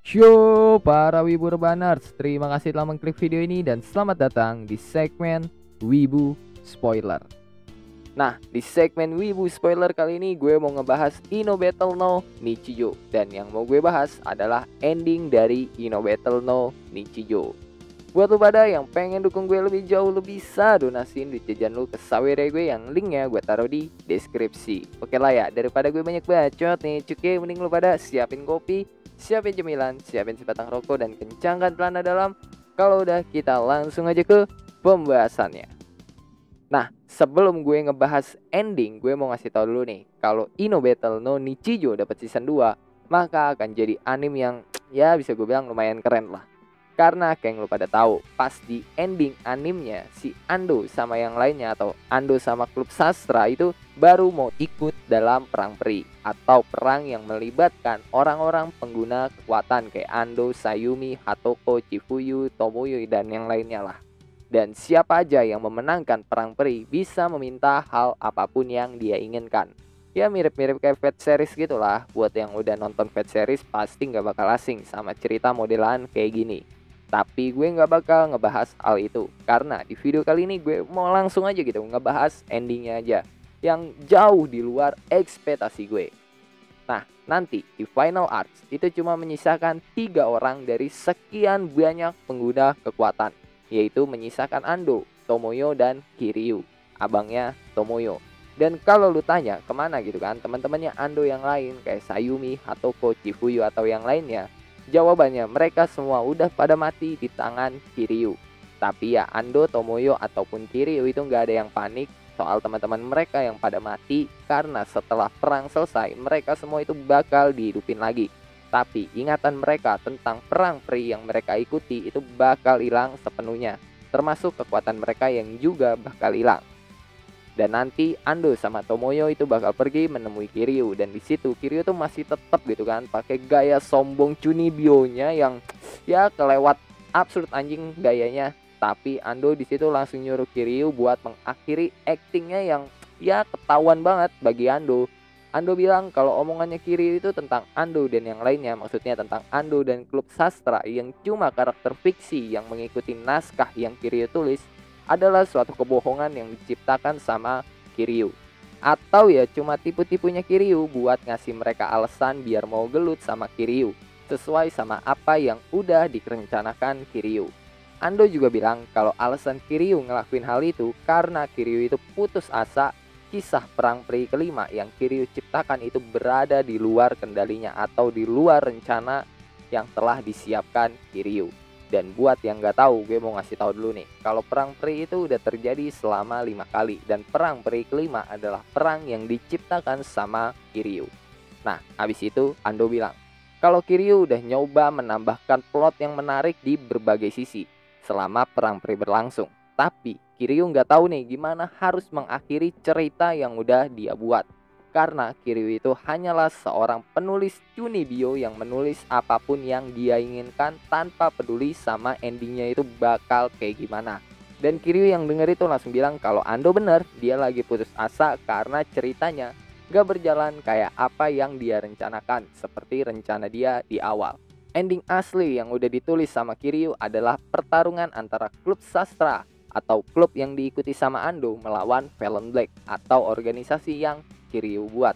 Yo para Wibu Rebaners, terima kasih telah mengklik video ini dan selamat datang di segmen Wibu Spoiler. Nah, di segmen Wibu Spoiler kali ini gue mau ngebahas Ino Battle no Nichijou. Dan yang mau gue bahas adalah ending dari Ino Battle no Nichijou. Buat lu pada yang pengen dukung gue lebih jauh, lu bisa donasiin duit jajan lu ke Saweria gue yang linknya gue taruh di deskripsi. Oke lah ya, daripada gue banyak bacot nih, cuy, mending lu pada siapin kopi, siapin cemilan, siapin sebatang rokok, dan kencangkan celana dalam. Kalau udah, kita langsung aja ke pembahasannya. Nah, sebelum gue ngebahas ending, gue mau ngasih tau dulu nih, kalau Ino Battle no Nichijou dapat season 2, maka akan jadi anime yang ya bisa gue bilang lumayan keren lah. Karena kayak yang lu pada tahu, pas di ending animenya si Ando sama yang lainnya atau Ando sama klub sastra itu baru mau ikut dalam perang peri atau perang yang melibatkan orang-orang pengguna kekuatan kayak Ando, Sayumi, Hatoko, Chifuyu, Tomoyo, dan yang lainnya lah. Dan siapa aja yang memenangkan perang peri bisa meminta hal apapun yang dia inginkan. Ya mirip-mirip kayak Fate series gitulah. Buat yang udah nonton Fate series pasti gak bakal asing sama cerita modelan kayak gini. Tapi gue gak bakal ngebahas hal itu, karena di video kali ini gue mau langsung aja gitu ngebahas endingnya aja, yang jauh di luar ekspektasi gue. Nah, nanti di Final Arts itu cuma menyisakan 3 orang dari sekian banyak pengguna kekuatan, yaitu menyisakan Ando, Tomoyo, dan Kiryu, abangnya Tomoyo. Dan kalau lu tanya kemana gitu kan teman-temannya Ando yang lain kayak Sayumi, Hatoko, Chifuyu, atau yang lainnya, jawabannya mereka semua udah pada mati di tangan Kiryu. Tapi ya Ando, Tomoyo, ataupun Kiryu itu nggak ada yang panik soal teman-teman mereka yang pada mati, karena setelah perang selesai mereka semua itu bakal dihidupin lagi. Tapi ingatan mereka tentang perang peri yang mereka ikuti itu bakal hilang sepenuhnya, termasuk kekuatan mereka yang juga bakal hilang. Dan nanti Ando sama Tomoyo itu bakal pergi menemui Kiryu, dan di situ Kiryu tuh masih tetap gitu kan pakai gaya sombong Chunibyo-nya yang ya kelewat absurd anjing gayanya. Tapi Ando di situ langsung nyuruh Kiryu buat mengakhiri actingnya yang ya ketahuan banget bagi Ando. Ando bilang kalau omongannya Kiryu itu tentang Ando dan yang lainnya, maksudnya tentang Ando dan klub sastra yang cuma karakter fiksi yang mengikuti naskah yang Kiryu tulis, adalah suatu kebohongan yang diciptakan sama Kiryu. Atau ya cuma tipu-tipunya Kiryu buat ngasih mereka alasan biar mau gelut sama Kiryu, sesuai sama apa yang udah direncanakan Kiryu. Ando juga bilang kalau alasan Kiryu ngelakuin hal itu karena Kiryu itu putus asa kisah perang peri kelima yang Kiryu ciptakan itu berada di luar kendalinya atau di luar rencana yang telah disiapkan Kiryu. Dan buat yang gak tahu, gue mau ngasih tahu dulu nih, kalau perang peri itu udah terjadi selama 5 kali, dan perang peri kelima adalah perang yang diciptakan sama Kiryu. Nah, habis itu Ando bilang kalau Kiryu udah nyoba menambahkan plot yang menarik di berbagai sisi selama perang peri berlangsung. Tapi Kiryu nggak tahu nih gimana harus mengakhiri cerita yang udah dia buat. Karena Kiryu itu hanyalah seorang penulis Chunibyo yang menulis apapun yang dia inginkan tanpa peduli sama endingnya itu bakal kayak gimana. Dan Kiryu yang denger itu langsung bilang kalau Ando bener, dia lagi putus asa karena ceritanya gak berjalan kayak apa yang dia rencanakan, seperti rencana dia di awal. Ending asli yang udah ditulis sama Kiryu adalah pertarungan antara klub sastra atau klub yang diikuti sama Ando melawan Valen Black atau organisasi yang Kiryu buat.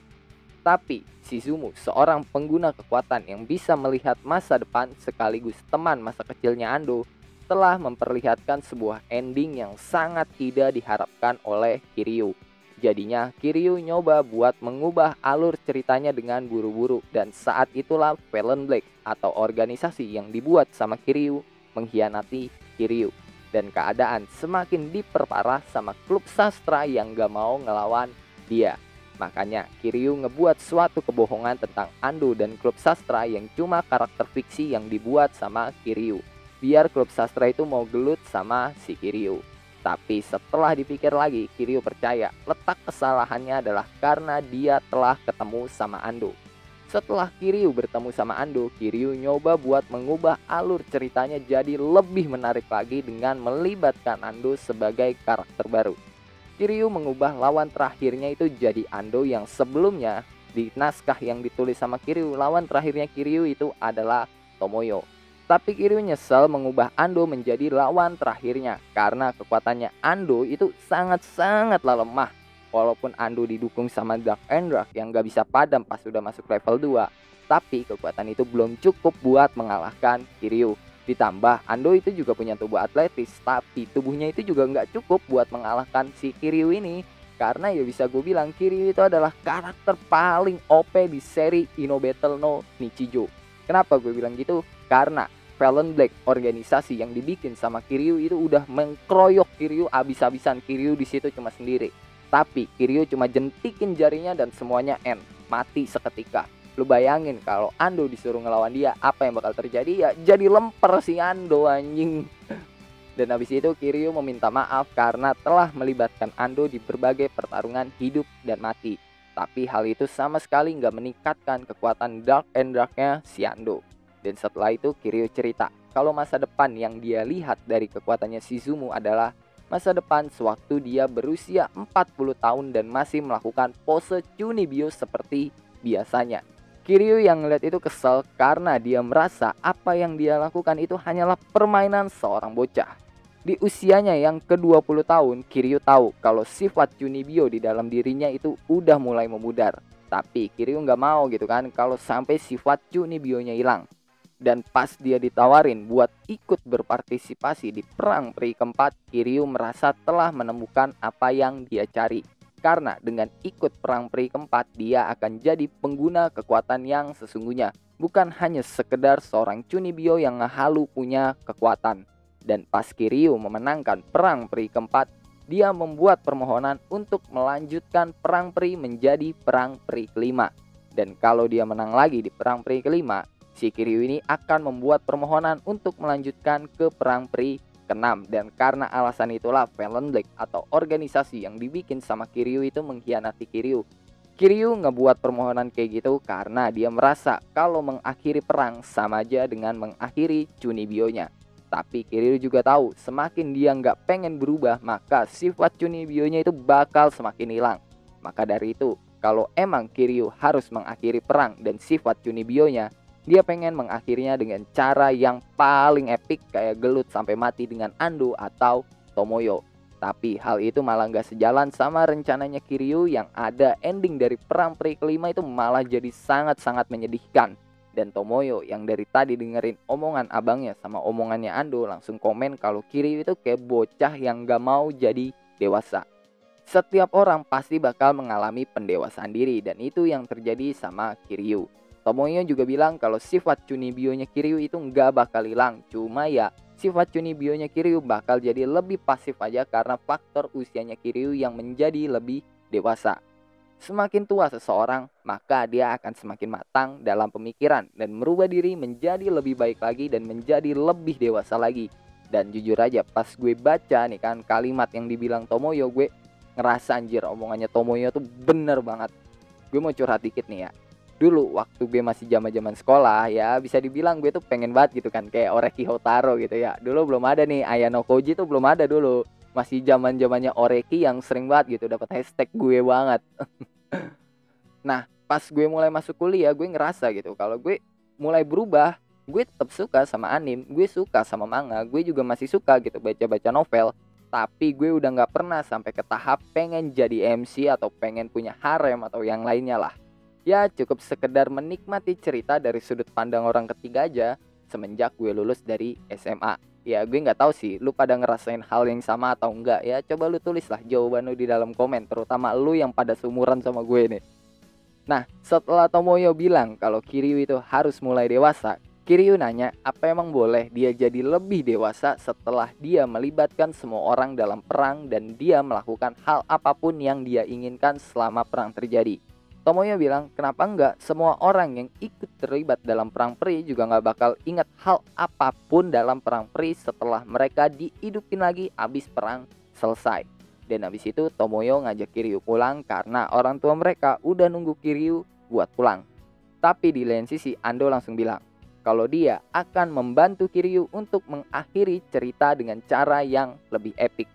Tapi Shizumu, seorang pengguna kekuatan yang bisa melihat masa depan sekaligus teman masa kecilnya Ando, telah memperlihatkan sebuah ending yang sangat tidak diharapkan oleh Kiryu. Jadinya Kiryu nyoba buat mengubah alur ceritanya dengan buru-buru, dan saat itulah Valen Black atau organisasi yang dibuat sama Kiryu mengkhianati Kiryu. Dan keadaan semakin diperparah sama klub sastra yang gak mau ngelawan dia. Makanya Kiryu ngebuat suatu kebohongan tentang Ando dan klub sastra yang cuma karakter fiksi yang dibuat sama Kiryu, biar klub sastra itu mau gelut sama si Kiryu. Tapi setelah dipikir lagi, Kiryu percaya letak kesalahannya adalah karena dia telah ketemu sama Ando. Setelah Kiryu bertemu sama Ando, Kiryu nyoba buat mengubah alur ceritanya jadi lebih menarik lagi dengan melibatkan Ando sebagai karakter baru. Kiryu mengubah lawan terakhirnya itu jadi Ando yang sebelumnya di naskah yang ditulis sama Kiryu, lawan terakhirnya Kiryu itu adalah Tomoyo. Tapi Kiryu nyesal mengubah Ando menjadi lawan terakhirnya karena kekuatannya Ando itu sangat-sangatlah lemah. Walaupun Ando didukung sama Dark Endrak yang gak bisa padam pas sudah masuk level 2, tapi kekuatan itu belum cukup buat mengalahkan Kiryu. Ditambah Ando itu juga punya tubuh atletis, tapi tubuhnya itu juga nggak cukup buat mengalahkan si Kiryu ini. Karena ya bisa gue bilang Kiryu itu adalah karakter paling OP di seri Ino Battle no Nichijou. Kenapa gue bilang gitu? Karena Valiant Black, organisasi yang dibikin sama Kiryu itu udah mengkroyok Kiryu abis-abisan. Kiryu di situ cuma sendiri. Tapi Kiryu cuma jentikin jarinya dan semuanya end, mati seketika. Lu bayangin kalau Ando disuruh ngelawan dia, apa yang bakal terjadi? Ya jadi lemper si Ando anjing. Dan habis itu Kiryu meminta maaf karena telah melibatkan Ando di berbagai pertarungan hidup dan mati. Tapi hal itu sama sekali nggak meningkatkan kekuatan Dark Endrak-nya si Ando. Dan setelah itu Kiryu cerita kalau masa depan yang dia lihat dari kekuatannya Shizumu adalah masa depan sewaktu dia berusia 40 tahun dan masih melakukan pose Chunibyo seperti biasanya. Kiryu yang ngeliat itu kesel karena dia merasa apa yang dia lakukan itu hanyalah permainan seorang bocah. Di usianya yang ke-20 tahun, Kiryu tahu kalau sifat Chunibyo di dalam dirinya itu udah mulai memudar. Tapi Kiryu nggak mau gitu kan kalau sampai sifat Chunibyo-nya hilang. Dan pas dia ditawarin buat ikut berpartisipasi di perang peri keempat, Kiryu merasa telah menemukan apa yang dia cari. Karena dengan ikut perang peri keempat, dia akan jadi pengguna kekuatan yang sesungguhnya. Bukan hanya sekedar seorang Chunibyo yang ngehalu punya kekuatan. Dan pas Kiryu memenangkan perang peri keempat, dia membuat permohonan untuk melanjutkan perang peri menjadi perang peri kelima. Dan kalau dia menang lagi di perang peri kelima, si Kiryu ini akan membuat permohonan untuk melanjutkan ke perang peri ke-6. Dan karena alasan itulah Valiant Black atau organisasi yang dibikin sama Kiryu itu mengkhianati Kiryu. Kiryu ngebuat permohonan kayak gitu karena dia merasa kalau mengakhiri perang sama aja dengan mengakhiri Chunibyo-nya. Tapi Kiryu juga tahu semakin dia nggak pengen berubah, maka sifat Chunibyo-nya itu bakal semakin hilang. Maka dari itu, kalau emang Kiryu harus mengakhiri perang dan sifat Chunibyo-nya, dia pengen mengakhirinya dengan cara yang paling epik kayak gelut sampai mati dengan Ando atau Tomoyo. Tapi hal itu malah nggak sejalan sama rencananya Kiryu yang ada ending dari perang peri kelima itu malah jadi sangat-sangat menyedihkan. Dan Tomoyo yang dari tadi dengerin omongan abangnya sama omongannya Ando langsung komen kalau Kiryu itu kayak bocah yang gak mau jadi dewasa. Setiap orang pasti bakal mengalami pendewasaan diri dan itu yang terjadi sama Kiryu. Tomoyo juga bilang kalau sifat Chunibyo-nya Kiryu itu gak bakal hilang. Cuma ya sifat Chunibyo-nya Kiryu bakal jadi lebih pasif aja karena faktor usianya Kiryu yang menjadi lebih dewasa. Semakin tua seseorang, maka dia akan semakin matang dalam pemikiran dan merubah diri menjadi lebih baik lagi dan menjadi lebih dewasa lagi. Dan jujur aja pas gue baca nih kan kalimat yang dibilang Tomoyo, gue ngerasa anjir omongannya Tomoyo tuh bener banget. Gue mau curhat dikit nih ya. Dulu waktu gue masih zaman-zaman sekolah ya bisa dibilang gue tuh pengen banget gitu kan kayak Oreki Houtaro gitu ya. Dulu belum ada nih Ayano Koji tuh belum ada dulu. Masih zaman-zamannya Oreki yang sering banget gitu dapat hashtag gue banget. Nah, pas gue mulai masuk kuliah, gue ngerasa gitu kalau gue mulai berubah. Gue tetap suka sama anime, gue suka sama manga, gue juga masih suka gitu baca-baca novel. Tapi gue udah gak pernah sampai ke tahap pengen jadi MC atau pengen punya harem atau yang lainnya lah. Ya cukup sekedar menikmati cerita dari sudut pandang orang ketiga aja semenjak gue lulus dari SMA. Ya gue gak tahu sih lu pada ngerasain hal yang sama atau enggak ya. Coba lu tulislah jawaban lu di dalam komen, terutama lu yang pada seumuran sama gue nih. Nah setelah Tomoyo bilang kalau Kiryu itu harus mulai dewasa, Kiryu nanya apa emang boleh dia jadi lebih dewasa setelah dia melibatkan semua orang dalam perang dan dia melakukan hal apapun yang dia inginkan selama perang terjadi. Tomoyo bilang kenapa enggak, semua orang yang ikut terlibat dalam perang peri juga gak bakal ingat hal apapun dalam perang peri setelah mereka dihidupin lagi abis perang selesai. Dan abis itu Tomoyo ngajak Kiryu pulang karena orang tua mereka udah nunggu Kiryu buat pulang. Tapi di lain sisi Ando langsung bilang kalau dia akan membantu Kiryu untuk mengakhiri cerita dengan cara yang lebih epik.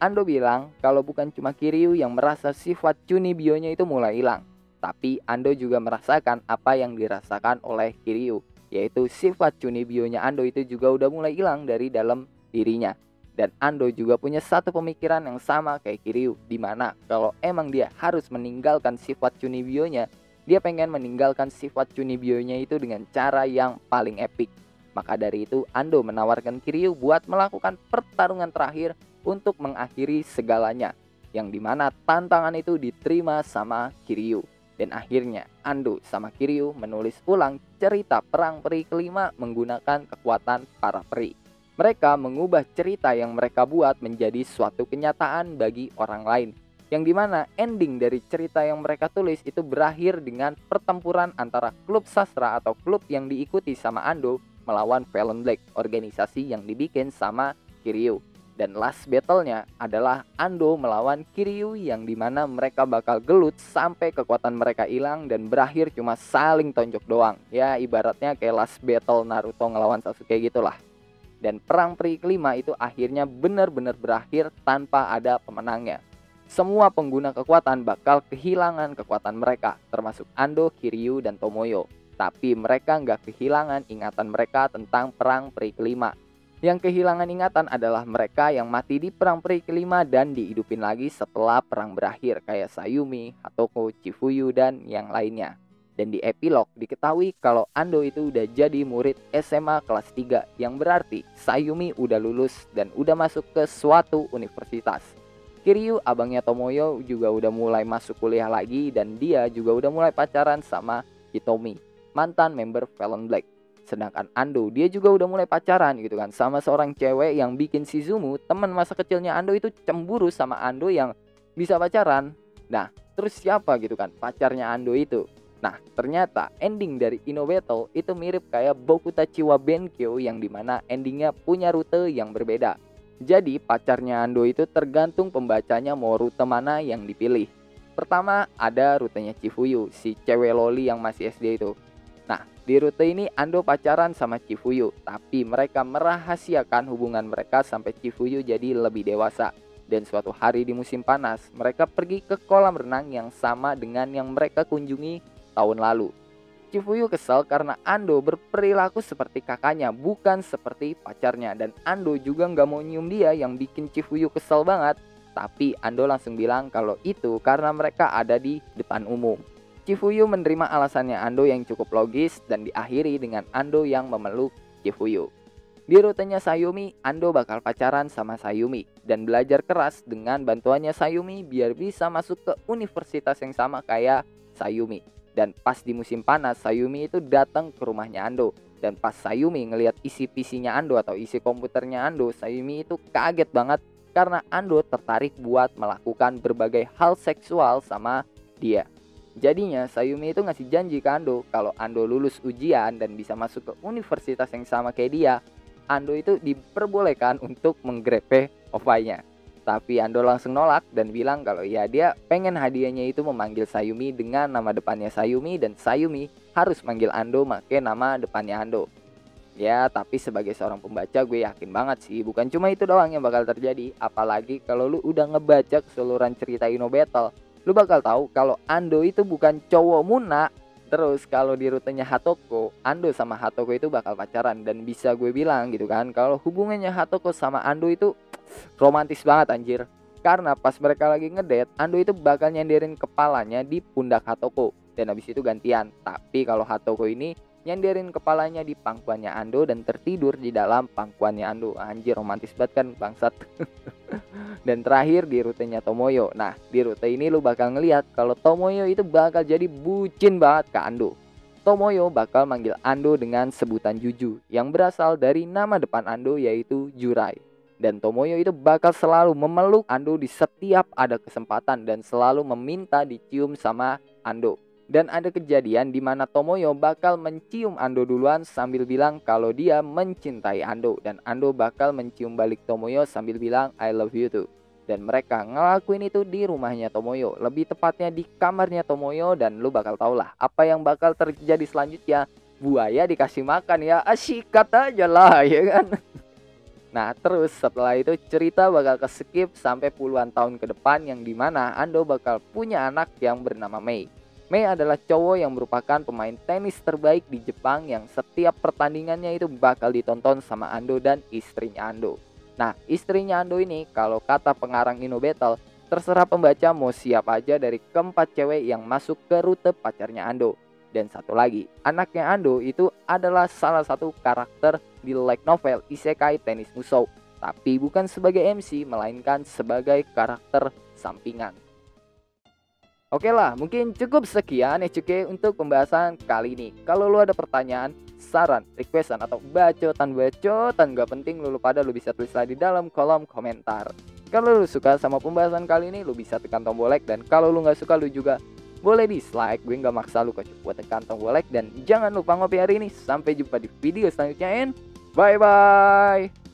Ando bilang kalau bukan cuma Kiryu yang merasa sifat Chunibyo-nya itu mulai hilang, tapi Ando juga merasakan apa yang dirasakan oleh Kiryu. yaitu sifat Chunibyo-nya Ando itu juga udah mulai hilang dari dalam dirinya. Dan Ando juga punya satu pemikiran yang sama kayak Kiryu, dimana kalau emang dia harus meninggalkan sifat Chunibyo-nya, dia pengen meninggalkan sifat Chunibyo-nya itu dengan cara yang paling epic. Maka dari itu Ando menawarkan Kiryu buat melakukan pertarungan terakhir untuk mengakhiri segalanya, yang dimana tantangan itu diterima sama Kiryu. Dan akhirnya Ando sama Kiryu menulis ulang cerita perang peri kelima menggunakan kekuatan para peri. Mereka mengubah cerita yang mereka buat menjadi suatu kenyataan bagi orang lain, yang dimana ending dari cerita yang mereka tulis itu berakhir dengan pertempuran antara klub sastra atau klub yang diikuti sama Ando melawan Valen Black, organisasi yang dibikin sama Kiryu. Dan last battle-nya adalah Ando melawan Kiryu, yang dimana mereka bakal gelut sampai kekuatan mereka hilang dan berakhir cuma saling tonjok doang. Ya ibaratnya kayak last battle Naruto ngelawan Sasuke gitulah. Dan perang peri kelima itu akhirnya benar-benar berakhir tanpa ada pemenangnya. Semua pengguna kekuatan bakal kehilangan kekuatan mereka, termasuk Ando, Kiryu, dan Tomoyo. Tapi mereka nggak kehilangan ingatan mereka tentang perang peri kelima. Yang kehilangan ingatan adalah mereka yang mati di perang peri kelima dan dihidupin lagi setelah perang berakhir, kayak Sayumi, Hatoko, Chifuyu, dan yang lainnya. Dan di epilog diketahui kalau Ando itu udah jadi murid SMA kelas 3, yang berarti Sayumi udah lulus dan udah masuk ke suatu universitas. Kiryu, abangnya Tomoyo, juga udah mulai masuk kuliah lagi dan dia juga udah mulai pacaran sama Hitomi, mantan member Valen Black. Sedangkan Ando, dia juga udah mulai pacaran gitu kan sama seorang cewek yang bikin Shizumu, teman masa kecilnya Ando, itu cemburu sama Ando yang bisa pacaran. Nah, terus siapa gitu kan pacarnya Ando itu? Nah, ternyata ending dari Ino Battle itu mirip kayak Bokutachi wa Benkyo, yang dimana endingnya punya rute yang berbeda. Jadi pacarnya Ando itu tergantung pembacanya mau rute mana yang dipilih. Pertama ada rutenya Chifuyu, si cewek loli yang masih SD itu. Nah, di rute ini Ando pacaran sama Chifuyu, tapi mereka merahasiakan hubungan mereka sampai Chifuyu jadi lebih dewasa. Dan suatu hari di musim panas, mereka pergi ke kolam renang yang sama dengan yang mereka kunjungi tahun lalu. Chifuyu kesal karena Ando berperilaku seperti kakaknya, bukan seperti pacarnya. Dan Ando juga nggak mau nyium dia, yang bikin Chifuyu kesal banget. Tapi Ando langsung bilang kalau itu karena mereka ada di depan umum. Chifuyu menerima alasannya Ando yang cukup logis dan diakhiri dengan Ando yang memeluk Chifuyu. Di rutenya Sayumi, Ando bakal pacaran sama Sayumi dan belajar keras dengan bantuannya Sayumi biar bisa masuk ke universitas yang sama kayak Sayumi. Dan pas di musim panas, Sayumi itu datang ke rumahnya Ando. Dan pas Sayumi ngelihat isi PC-nya Ando atau isi komputernya Ando, Sayumi itu kaget banget karena Ando tertarik buat melakukan berbagai hal seksual sama dia. Jadinya Sayumi itu ngasih janji ke Ando kalau Ando lulus ujian dan bisa masuk ke universitas yang sama kayak dia, Ando itu diperbolehkan untuk menggrepe OVA-nya. Tapi Ando langsung nolak dan bilang kalau ya dia pengen hadiahnya itu memanggil Sayumi dengan nama depannya Sayumi, dan Sayumi harus manggil Ando make nama depannya Ando. Ya, tapi sebagai seorang pembaca gue yakin banget sih bukan cuma itu doang yang bakal terjadi. Apalagi kalau lu udah ngebaca keseluruhan cerita Ino Battle, lu bakal tahu kalau Ando itu bukan cowok muna. Terus kalau di rutenya Hatoko, Ando sama Hatoko itu bakal pacaran. Dan bisa gue bilang gitu kan, kalau hubungannya Hatoko sama Ando itu romantis banget anjir. Karena pas mereka lagi ngedate, Ando itu bakal nyenderin kepalanya di pundak Hatoko, dan habis itu gantian. Tapi kalau Hatoko ini nyenderin kepalanya di pangkuannya Ando dan tertidur di dalam pangkuannya Ando. Anjir, romantis banget kan bangsat. Dan terakhir di rutenya Tomoyo. Nah, di rute ini lu bakal ngeliat kalau Tomoyo itu bakal jadi bucin banget ke Ando. Tomoyo bakal manggil Ando dengan sebutan Juju, yang berasal dari nama depan Ando yaitu Jurai. Dan Tomoyo itu bakal selalu memeluk Ando di setiap ada kesempatan dan selalu meminta dicium sama Ando. Dan ada kejadian di mana Tomoyo bakal mencium Ando duluan sambil bilang kalau dia mencintai Ando, dan Ando bakal mencium balik Tomoyo sambil bilang I love you too. Dan mereka ngelakuin itu di rumahnya Tomoyo, lebih tepatnya di kamarnya Tomoyo. Dan lu bakal tau lah apa yang bakal terjadi selanjutnya. Buaya dikasih makan ya, sikat aja lah ya kan. Nah, terus setelah itu cerita bakal ke-skip sampai puluhan tahun ke depan, yang dimana Ando bakal punya anak yang bernama Mei. Mei adalah cowok yang merupakan pemain tenis terbaik di Jepang yang setiap pertandingannya itu bakal ditonton sama Ando dan istrinya Ando. Nah, istrinya Ando ini kalau kata pengarang InnoBattle, terserah pembaca mau siap aja dari keempat cewek yang masuk ke rute pacarnya Ando. Dan satu lagi, anaknya Ando itu adalah salah satu karakter di light novel Isekai Tennis Musou, tapi bukan sebagai MC melainkan sebagai karakter sampingan. Oke lah, mungkin cukup sekian ya cuke untuk pembahasan kali ini. Kalau lu ada pertanyaan, saran, requestan, atau bacotan gak penting lu pada lu bisa tulis di dalam kolom komentar. Kalau lu suka sama pembahasan kali ini, lu bisa tekan tombol like. Dan kalau lu gak suka, lu juga boleh dislike. Gue gak maksa lu kok buat tekan tombol like. Dan jangan lupa ngopi hari ini. Sampai jumpa di video selanjutnya and bye-bye.